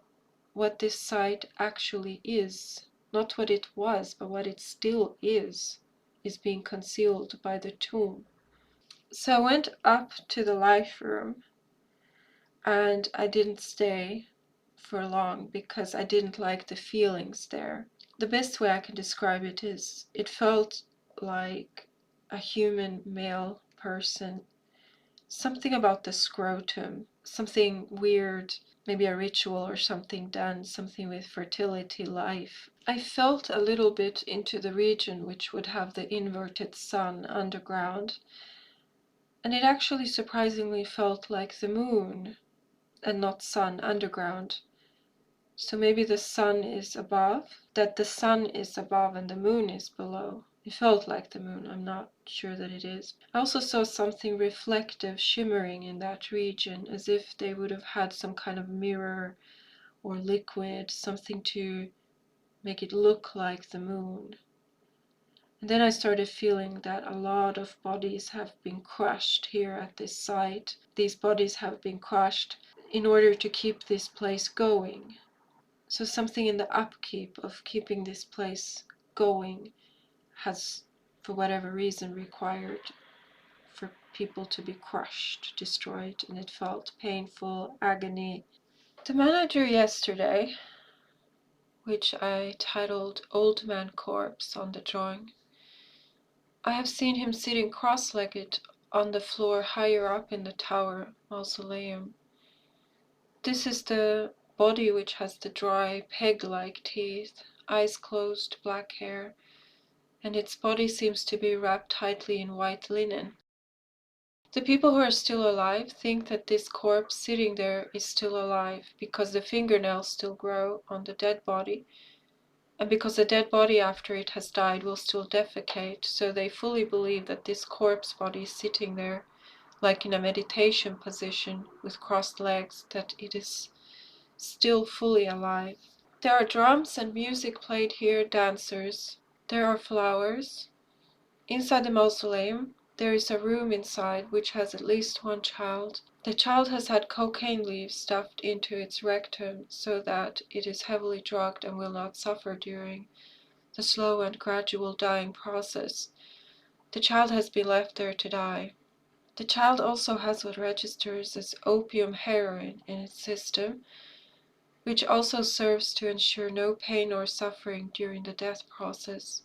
what this site actually is. Not what it was, but what it still is being concealed by the tomb. So I went up to the life room, and I didn't stay for long because I didn't like the feelings there. The best way I can describe it is it felt like a human male person. Something about the scrotum, something weird, maybe a ritual or something done, something with fertility, life. I felt a little bit into the region which would have the inverted sun underground, and it actually surprisingly felt like the moon and not sun underground. So maybe the sun is above, that the sun is above and the moon is below. It felt like the moon, I'm not sure that it is. I also saw something reflective shimmering in that region, as if they would have had some kind of mirror or liquid, something to make it look like the moon. And then I started feeling that a lot of bodies have been crushed here at this site. These bodies have been crushed in order to keep this place going. So something in the upkeep of keeping this place going has, for whatever reason, required for people to be crushed, destroyed, and it felt painful, agony. The manager yesterday, which I titled Old Man Corpse on the drawing, I have seen him sitting cross-legged on the floor higher up in the tower mausoleum. This is the body which has the dry, peg-like teeth, eyes closed, black hair, and its body seems to be wrapped tightly in white linen. The people who are still alive think that this corpse sitting there is still alive because the fingernails still grow on the dead body, and because the dead body after it has died will still defecate, so they fully believe that this corpse body is sitting there, like in a meditation position with crossed legs, that it is still fully alive. There are drums and music played here, dancers. There are flowers. Inside the mausoleum, there is a room inside which has at least one child. The child has had cocaine leaves stuffed into its rectum so that it is heavily drugged and will not suffer during the slow and gradual dying process. The child has been left there to die. The child also has what registers as opium heroin in its system, which also serves to ensure no pain or suffering during the death process.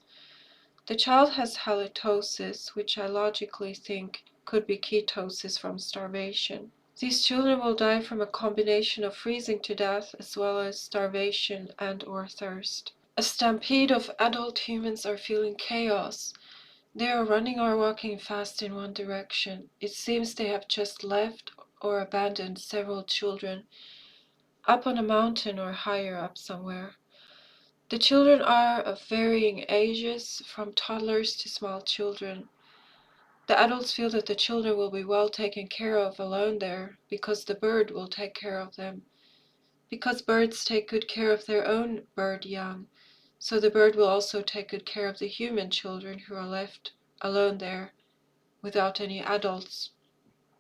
The child has halitosis, which I logically think could be ketosis from starvation. These children will die from a combination of freezing to death as well as starvation and/or thirst. A stampede of adult humans are feeling chaos. They are running or walking fast in one direction. It seems they have just left or abandoned several children up on a mountain or higher up somewhere. The children are of varying ages, from toddlers to small children. The adults feel that the children will be well taken care of alone there, because the bird will take care of them. Because birds take good care of their own bird young, so the bird will also take good care of the human children who are left alone there, without any adults.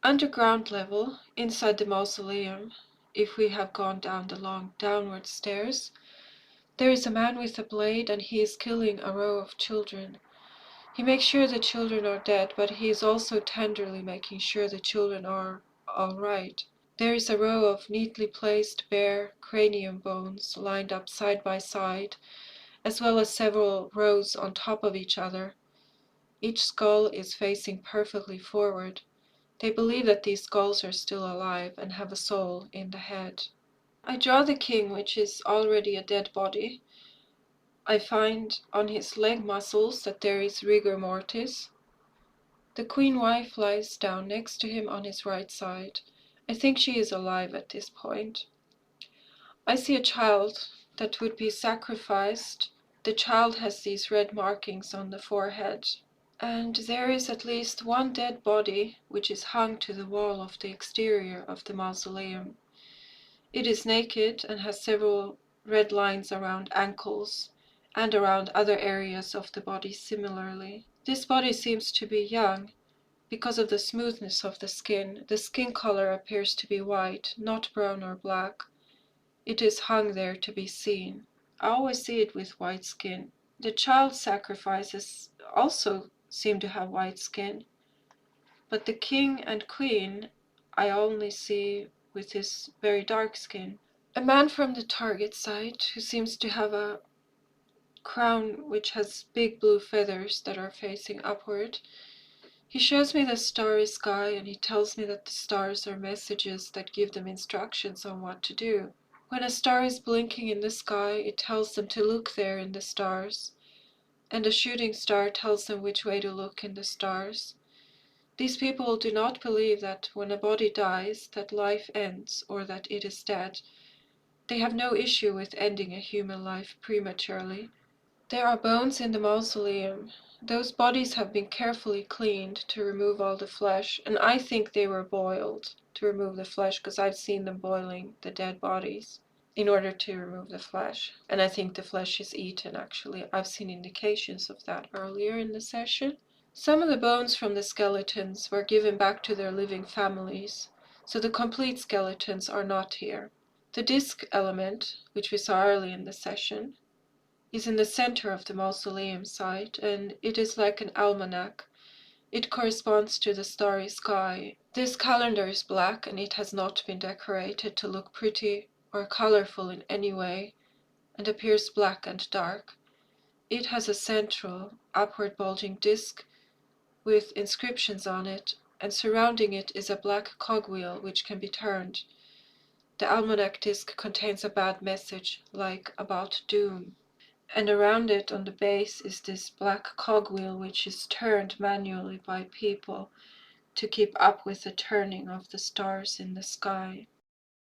Underground level, inside the mausoleum, if we have gone down the long downward stairs, there is a man with a blade and he is killing a row of children. He makes sure the children are dead, but he is also tenderly making sure the children are all right. There is a row of neatly placed bare cranium bones lined up side by side, as well as several rows on top of each other. Each skull is facing perfectly forward. They believe that these skulls are still alive and have a soul in the head. I draw the king, which is already a dead body. I find on his leg muscles that there is rigor mortis. The queen wife lies down next to him on his right side. I think she is alive at this point. I see a child that would be sacrificed. The child has these red markings on the forehead. And there is at least one dead body which is hung to the wall of the exterior of the mausoleum. It is naked and has several red lines around ankles and around other areas of the body similarly. This body seems to be young because of the smoothness of the skin. The skin color appears to be white, not brown or black. It is hung there to be seen. I always see it with white skin. The child sacrifices also seem to have white skin, but the king and queen I only see with his very dark skin. A man from the target site who seems to have a crown which has big blue feathers that are facing upward. He shows me the starry sky and he tells me that the stars are messages that give them instructions on what to do. When a star is blinking in the sky, it tells them to look there in the stars, and a shooting star tells them which way to look in the stars. These people do not believe that when a body dies, that life ends or that it is dead. They have no issue with ending a human life prematurely. There are bones in the mausoleum. Those bodies have been carefully cleaned to remove all the flesh, and I think they were boiled to remove the flesh because I've seen them boiling the dead bodies in order to remove the flesh. And I think the flesh is eaten, actually. I've seen indications of that earlier in the session. Some of the bones from the skeletons were given back to their living families, so the complete skeletons are not here. The disc element, which we saw early in the session, is in the center of the mausoleum site, and it is like an almanac. It corresponds to the starry sky. This calendar is black, and it has not been decorated to look pretty or colorful in any way, and appears black and dark. It has a central, upward bulging disc with inscriptions on it, and surrounding it is a black cogwheel which can be turned. The almanac disc contains a bad message, like about doom. And around it on the base is this black cogwheel which is turned manually by people to keep up with the turning of the stars in the sky.